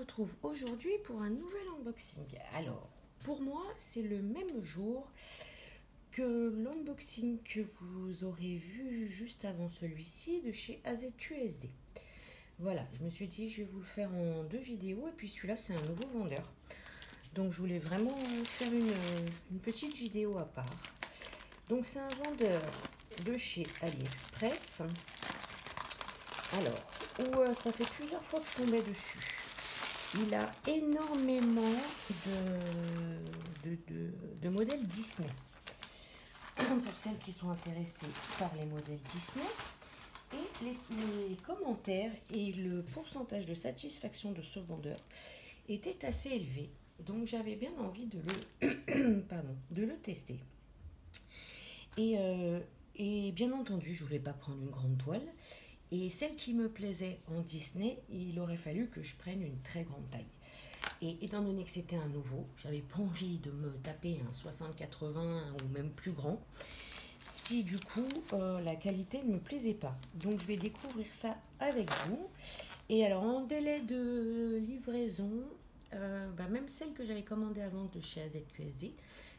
retrouve aujourd'hui pour un nouvel unboxing. Alors, pour moi, c'est le même jour que l'unboxing que vous aurez vu juste avant celui-ci de chez AZQSD. Voilà, je me suis dit, je vais vous le faire en 2 vidéos et puis celui-là, c'est un nouveau vendeur. Donc, je voulais vraiment faire une petite vidéo à part. Donc, c'est un vendeur de chez AliExpress. Alors, ça fait plusieurs fois que je tombais dessus. Il a énormément de modèles Disney. Pour celles qui sont intéressées par les modèles Disney. Et les commentaires et le pourcentage de satisfaction de ce vendeur était assez élevé. Donc j'avais bien envie de le tester. Et bien entendu, je ne voulais pas prendre une grande toile. Et celle qui me plaisait en Disney, il aurait fallu que je prenne une très grande taille. Et étant donné que c'était un nouveau, j'avais pas envie de me taper un 60-80 ou même plus grand. Si du coup, la qualité ne me plaisait pas. Donc je vais découvrir ça avec vous. Et alors en délai de livraison, même celles que j'avais commandées avant de chez AZQSD,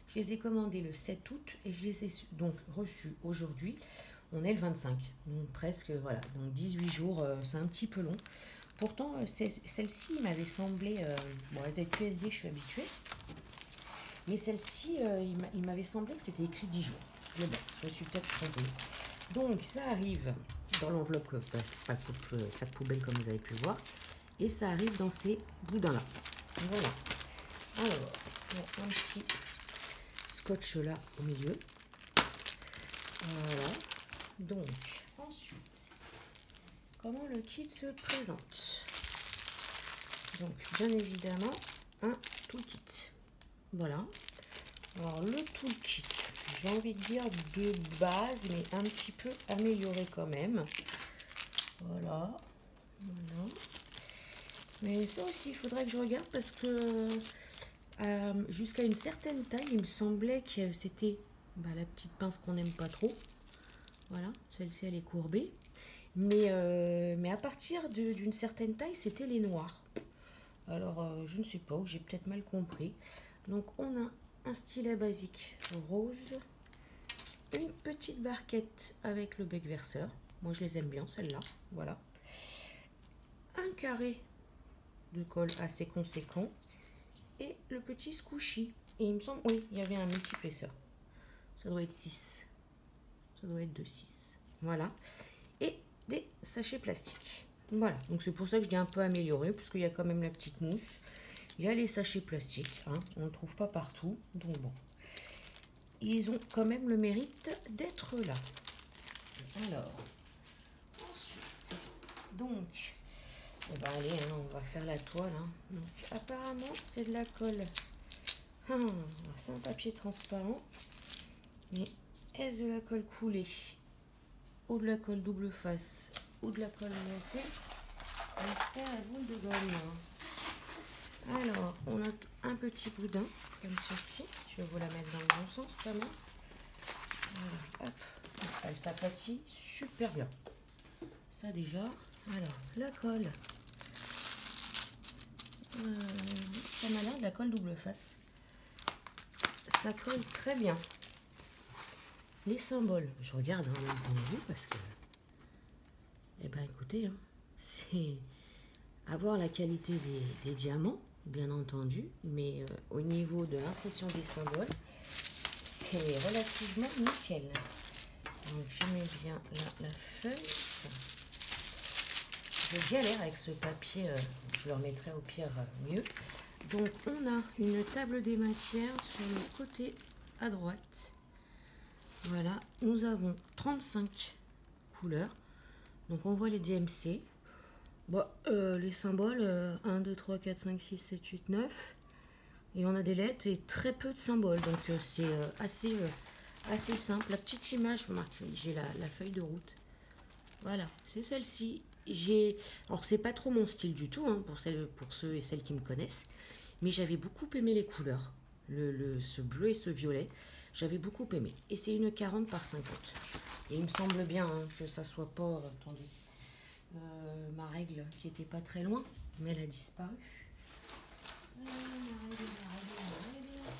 je les ai commandées le 7 août et je les ai donc reçues aujourd'hui. On est le 25, donc presque, voilà, donc 18 jours, c'est un petit peu long. Pourtant, celle-ci m'avait semblé, bon, AZQSD, je suis habituée, mais celle-ci, il m'avait semblé que c'était écrit 10 jours. Mais bon, je me suis peut-être trompée. Donc, ça arrive dans l'enveloppe, sac poubelle, comme vous avez pu voir, et ça arrive dans ces boudins-là. Voilà. Alors, il y a un petit scotch là au milieu. Voilà. Donc, ensuite, comment le kit se présente? Donc, bien évidemment, un toolkit. Voilà. Alors, le toolkit, j'ai envie de dire de base, mais un petit peu amélioré quand même. Voilà. Voilà. Mais ça aussi, il faudrait que je regarde parce que jusqu'à une certaine taille, il me semblait que c'était la petite pince qu'on n'aime pas trop. Voilà, celle-ci elle est courbée. Mais à partir d'une certaine taille, c'était les noirs. Alors, je ne sais pas, ou j'ai peut-être mal compris. Donc, on a un stylet basique rose. Une petite barquette avec le bec verseur. Moi, je les aime bien, celle-là. Voilà. Un carré de colle assez conséquent. Et le petit squishy. Et il me semble, oui, il y avait un multi-épaisseur. Ça doit être 6. Ça doit être de 6. Voilà. Et des sachets plastiques. Voilà. Donc c'est pour ça que je dis un peu amélioré, parce qu'il y a quand même la petite mousse. Il y a les sachets plastiques. Hein. On ne le trouve pas partout. Donc bon. Ils ont quand même le mérite d'être là. Alors. Ensuite. Donc. Eh ben allez, hein, on va faire la toile. Hein. Donc apparemment, c'est de la colle. C'est un papier transparent. Mais est-ce de la colle coulée ou de la colle double face ou de la colle montée? Mystère à boule de gomme. Alors, on a un petit boudin comme ceci. Je vais vous la mettre dans le bon sens quand même. Voilà, hop. Elle s'aplatit super bien. Ça déjà. Alors, la colle. Ça m'a l'air de la colle double face. Ça colle très bien. Les symboles, je regarde en même temps que vous parce que, eh ben écoutez, hein, c'est avoir la qualité des diamants, bien entendu, mais au niveau de l'impression des symboles, c'est relativement nickel. Donc je mets bien là la feuille. Je galère avec ce papier, je le remettrai au pire mieux. Donc on a une table des matières sur le côté à droite. Voilà, nous avons 35 couleurs. Donc on voit les DMC. Bon, les symboles, 1, 2, 3, 4, 5, 6, 7, 8, 9. Et on a des lettres et très peu de symboles. Donc c'est assez simple. La petite image, j'ai la feuille de route. Voilà, c'est celle-ci. Alors c'est pas trop mon style du tout, hein, pour ceux et celles qui me connaissent. Mais j'avais beaucoup aimé les couleurs. Ce bleu et ce violet. J'avais beaucoup aimé. Et c'est une 40 par 50. Et il me semble bien hein, que ça soit pas... attendez. Ma règle qui était pas très loin, mais elle a disparu.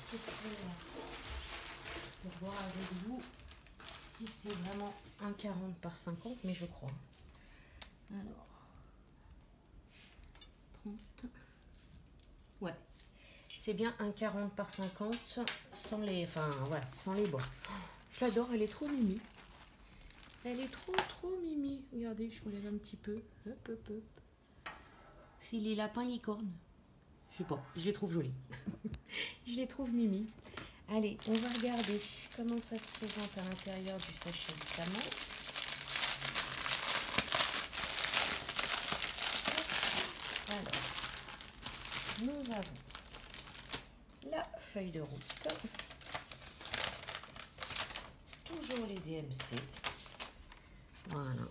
C'est pour voir avec vous si c'est vraiment un 40 par 50, mais je crois. Alors, 30. Ouais, c'est bien un 40 par 50 sans les, enfin voilà, sans les bords. Je l'adore, elle est trop mimi. Elle est trop mimi. Regardez, je vous lève un petit peu. Hop, hop, hop. C'est les lapins licornes. Je sais pas, je les trouve jolis. Je les trouve mimi. Allez, on va regarder comment ça se présente à l'intérieur du sachet de diamant. Alors, nous avons la feuille de route. Toujours les DMC. Voilà.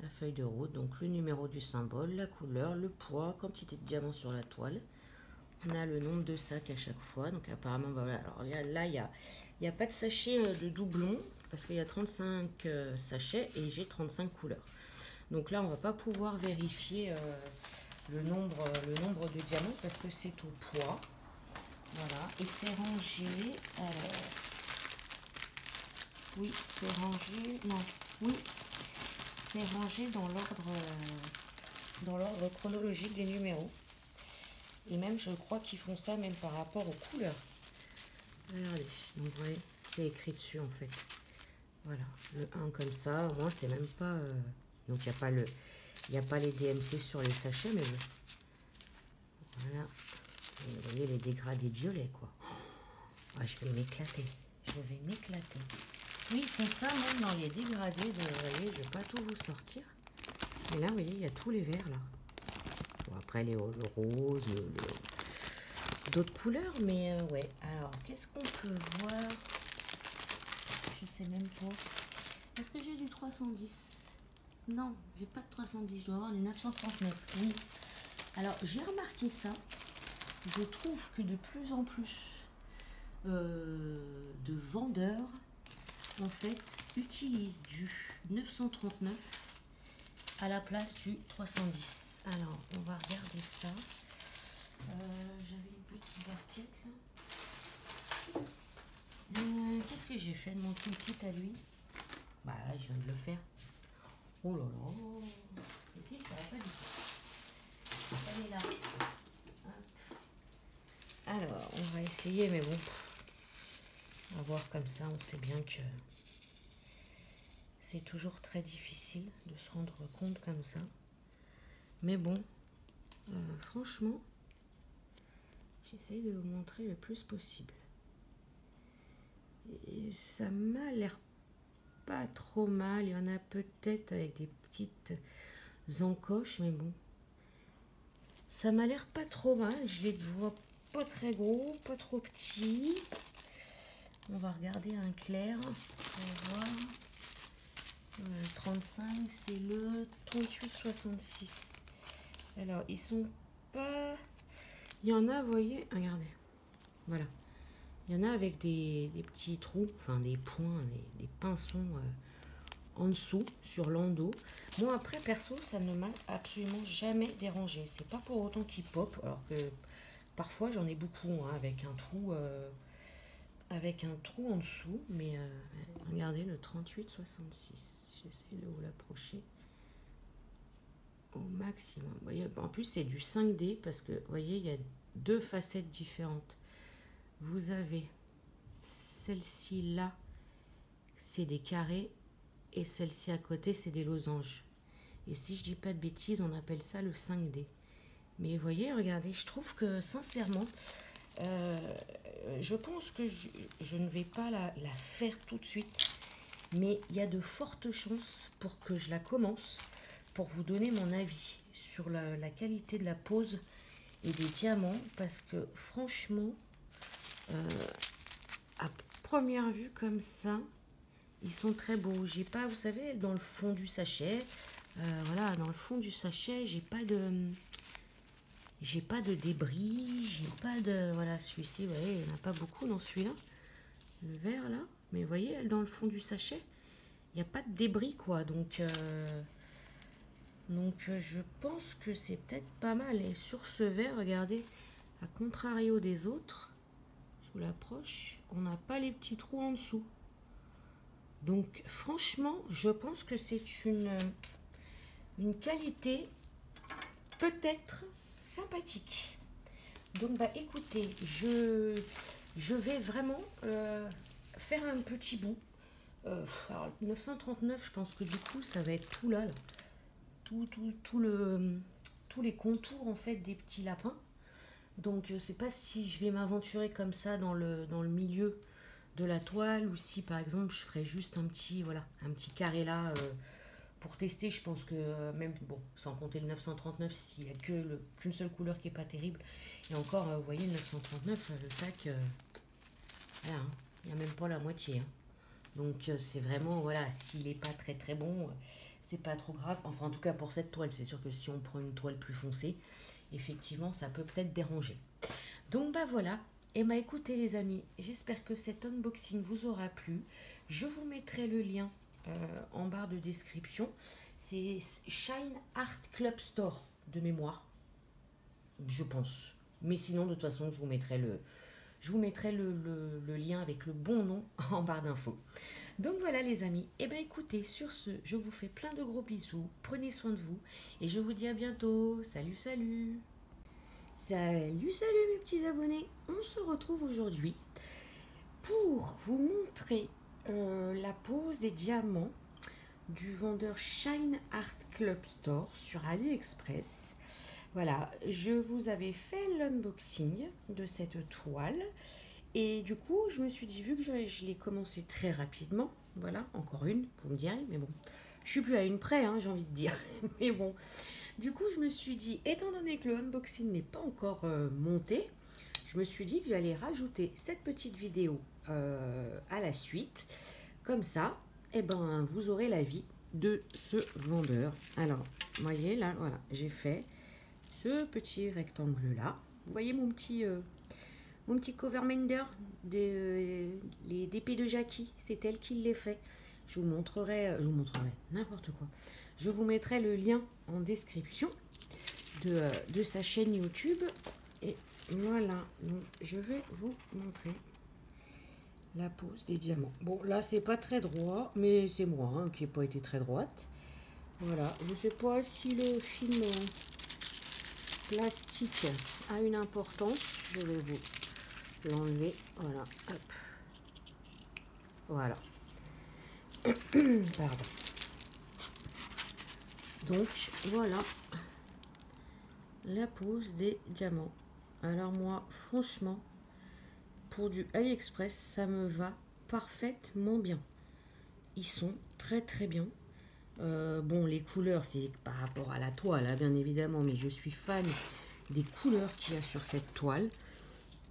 La feuille de route, donc le numéro du symbole, la couleur, le poids, quantité de diamants sur la toile. On a le nombre de sacs à chaque fois. Donc apparemment, voilà. Alors là, il n'y a pas de sachet de doublon parce qu'il y a 35 sachets et j'ai 35 couleurs. Donc là, on va pas pouvoir vérifier le nombre de diamants parce que c'est au poids. Voilà. Et c'est rangé. Alors, oui, c'est rangé. Non, oui, c'est rangé dans l'ordre chronologique des numéros. Et même, je crois qu'ils font ça même par rapport aux couleurs. Regardez, donc vous voyez, c'est écrit dessus en fait. Voilà, le 1 comme ça, au moins c'est même pas... donc il n'y a pas les DMC sur les sachets, mais bon. Voilà. Et vous voyez les dégradés violets, quoi. Ah, je vais m'éclater. Je vais m'éclater. Oui, ils font ça même dans les dégradés. Vous voyez, je ne vais pas tout vous sortir. Mais là, vous voyez, il y a tous les verts, là. Bon, après, le rose, d'autres couleurs, mais ouais. Alors, qu'est-ce qu'on peut voir? Je sais même pas. Est-ce que j'ai du 310? Non, j'ai pas de 310. Je dois avoir du 939. Oui. Alors, j'ai remarqué ça. Je trouve que de plus en plus de vendeurs, en fait, utilisent du 939 à la place du 310. Alors, on va regarder ça. J'avais une petite barquette là. Qu'est-ce que j'ai fait de mon toolkit à lui? Bah là, je viens de le faire. Oh là là. Si, je n'aurais pas dit ça. Elle est là. Hop. Alors, on va essayer, mais bon. À voir comme ça, on sait bien que c'est toujours très difficile de se rendre compte comme ça. Mais bon, franchement, j'essaie de vous montrer le plus possible. Et ça m'a l'air pas trop mal. Il y en a peut-être avec des petites encoches, mais bon. Ça m'a l'air pas trop mal. Je les vois pas très gros, pas trop petits. On va regarder un clair. On va voir. Le 35, c'est le 38,66. Alors, ils sont pas... Il y en a, vous voyez, regardez. Voilà. Il y en a avec des petits trous, enfin des points, des pinçons en dessous, sur l'endos. Moi, après, perso, ça ne m'a absolument jamais dérangé. C'est pas pour autant qu'ils pop, alors que parfois, j'en ai beaucoup, hein, avec un trou en dessous. Mais regardez, le 38,66. J'essaie de vous l'approcher au maximum. Vous voyez, en plus, c'est du 5D parce que, vous voyez, il y a deux facettes différentes. Vous avez celle-ci là, c'est des carrés, et celle-ci à côté, c'est des losanges. Et si je dis pas de bêtises, on appelle ça le 5D. Mais vous voyez, regardez, je trouve que sincèrement, je pense que je ne vais pas la faire tout de suite. Mais il y a de fortes chances pour que je la commence, pour vous donner mon avis sur la qualité de la pose et des diamants. Parce que franchement, à première vue comme ça, ils sont très beaux. J'ai pas, vous savez, dans le fond du sachet, voilà, dans le fond du sachet, j'ai pas de débris, j'ai pas de, voilà, celui-ci, vous voyez, il n'y en a pas beaucoup dans celui-là, le vert là, mais vous voyez, dans le fond du sachet, il n'y a pas de débris, quoi, donc Donc je pense que c'est peut-être pas mal. Et sur ce verre, regardez, à contrario des autres, je vous l'approche, on n'a pas les petits trous en dessous. Donc franchement, je pense que c'est une qualité peut-être sympathique. Donc bah écoutez, je vais vraiment faire un petit bout. Alors 939, je pense que du coup ça va être tout là. Tous les contours en fait des petits lapins. Donc je sais pas si je vais m'aventurer comme ça dans le milieu de la toile ou si par exemple je ferai juste un petit carré là pour tester. Je pense que même bon, sans compter le 939, s'il n'y a qu'une seule couleur qui est pas terrible, et encore vous voyez le 939, le sac voilà, hein, il n'y a même pas la moitié, hein. Donc c'est vraiment voilà, s'il n'est pas très très bon, c'est pas trop grave. Enfin en tout cas pour cette toile, c'est sûr que si on prend une toile plus foncée, effectivement ça peut peut-être déranger. Donc bah voilà. Et bah écoutez les amis, j'espère que cet unboxing vous aura plu. Je vous mettrai le lien en barre de description. C'est Shine Art Club Store de mémoire, je pense. Mais sinon de toute façon je vous mettrai le lien avec le bon nom en barre d'infos. Donc voilà les amis, et bien écoutez, sur ce, je vous fais plein de gros bisous, prenez soin de vous, et je vous dis à bientôt, salut salut. Salut salut mes petits abonnés, on se retrouve aujourd'hui pour vous montrer la pose des diamants du vendeur Shine Art Club Store sur AliExpress. Voilà, je vous avais fait l'unboxing de cette toile. Et du coup, je me suis dit, vu que je l'ai commencé très rapidement, voilà, encore une, vous me direz, mais bon, je suis plus à une près, hein, j'ai envie de dire. Mais bon, du coup, je me suis dit, étant donné que le unboxing n'est pas encore monté, je me suis dit que j'allais rajouter cette petite vidéo à la suite. Comme ça, eh ben, vous aurez l'avis de ce vendeur. Alors, vous voyez, là, voilà, j'ai fait ce petit rectangle là. Vous voyez mon petit cover minder des d'épée de Jackie, c'est elle qui les fait. Je vous montrerai n'importe quoi. Je vous mettrai le lien en description de sa chaîne YouTube. Et voilà, donc je vais vous montrer la pose des diamants. Bon, là c'est pas très droit, mais c'est moi hein, qui n'ai pas été très droite. Voilà, je sais pas si le film plastique a une importance. Je vais vous l'enlever, voilà, hop, voilà. Pardon. Donc voilà la pose des diamants. Alors moi franchement pour du AliExpress ça me va parfaitement bien. Ils sont très très bien. Bon les couleurs c'est par rapport à la toile hein, bien évidemment, mais je suis fan des couleurs qu'il y a sur cette toile.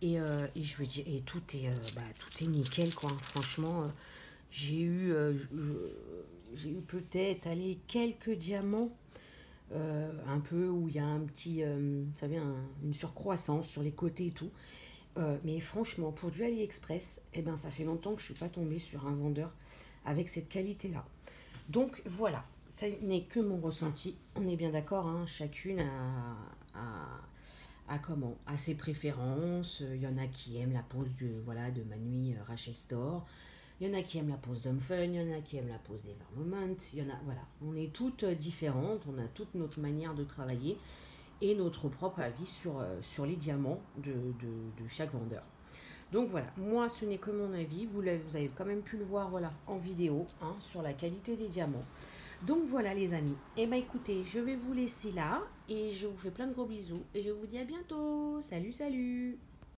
Et je veux dire, et tout est nickel quoi. Franchement, j'ai eu peut-être quelques diamants un peu où il y a un petit, vous savez, une surcroissance sur les côtés et tout. Mais franchement, pour du AliExpress, eh ben, ça fait longtemps que je ne suis pas tombée sur un vendeur avec cette qualité-là. Donc voilà, ça n'est que mon ressenti. On est bien d'accord, hein, chacune a ses préférences. Il y en a qui aiment la pose de Manui Rachel Store. Il y en a qui aiment la pose d'Homme Fun, il y en a qui aiment la pose d'Ever Moment. Il y en a, voilà, on est toutes différentes, on a toute notre manière de travailler et notre propre avis sur les diamants de chaque vendeur. Donc voilà, moi ce n'est que mon avis, vous avez quand même pu le voir voilà, en vidéo hein, sur la qualité des diamants. Donc voilà les amis, et bien écoutez, je vais vous laisser là et je vous fais plein de gros bisous et je vous dis à bientôt. Salut salut.